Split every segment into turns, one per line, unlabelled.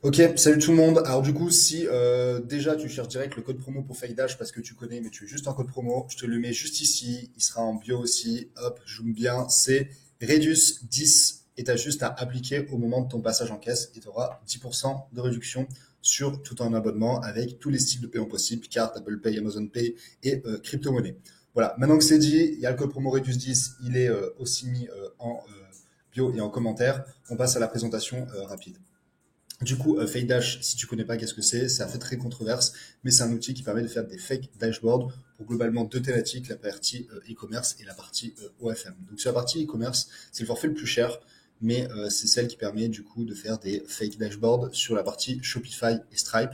Ok, salut tout le monde. Alors du coup, si déjà tu cherches direct le code promo pour FakeDash parce que tu connais, mais tu veux juste un code promo, je te le mets juste ici. Il sera en bio aussi. Hop, je zoome bien. C'est Redius 10 et tu as juste à appliquer au moment de ton passage en caisse et tu auras 10% de réduction sur tout un abonnement avec tous les styles de paiement possibles, carte, Apple Pay, Amazon Pay et crypto-monnaie. Voilà, maintenant que c'est dit, il y a le code promo Redius 10, il est aussi mis en bio et en commentaire. On passe à la présentation rapide. Du coup, Fake Dash, si tu connais pas qu'est-ce que c'est, ça fait très controverse, mais c'est un outil qui permet de faire des fake dashboards pour globalement deux thématiques, la partie e-commerce et la partie OFM. Donc sur la partie e-commerce, c'est le forfait le plus cher, mais c'est celle qui permet du coup de faire des fake dashboards sur la partie Shopify et Stripe.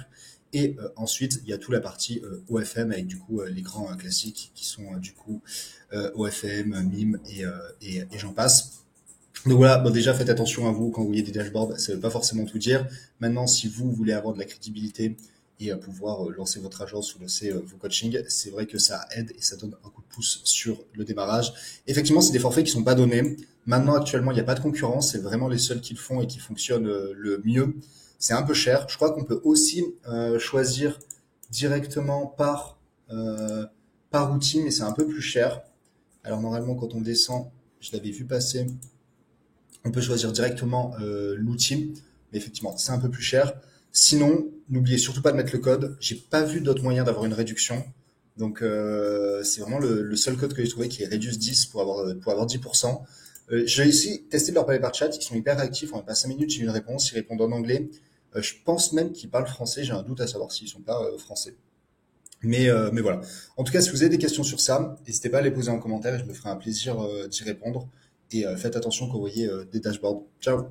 Et ensuite, il y a toute la partie OFM avec du coup les grands classiques qui sont du coup OFM, MIM et j'en passe. Donc voilà, bon déjà faites attention à vous quand vous voyez des dashboards, ça veut pas forcément tout dire. Maintenant, si vous voulez avoir de la crédibilité et pouvoir lancer votre agence ou lancer vos coachings, c'est vrai que ça aide et ça donne un coup de pouce sur le démarrage. Effectivement, c'est des forfaits qui sont pas donnés. Maintenant, actuellement, il n'y a pas de concurrence, c'est vraiment les seuls qui le font et qui fonctionnent le mieux. C'est un peu cher. Je crois qu'on peut aussi choisir directement euh, par outil, mais c'est un peu plus cher. Alors normalement, quand on descend, je l'avais vu passer, on peut choisir directement l'outil, mais effectivement, c'est un peu plus cher. Sinon, n'oubliez surtout pas de mettre le code. J'ai pas vu d'autre moyen d'avoir une réduction. Donc, c'est vraiment le seul code que j'ai trouvé qui est Redius 10 pour avoir 10%. J'ai ici testé de leur parler par chat. Ils sont hyper réactifs. En même pas 5 minutes, j'ai eu une réponse. Ils répondent en anglais. Je pense même qu'ils parlent français. J'ai un doute à savoir s'ils sont pas français. Mais voilà. En tout cas, si vous avez des questions sur ça, n'hésitez pas à les poser en commentaire et je me ferai un plaisir d'y répondre. Et faites attention quand vous voyez des dashboards. Ciao!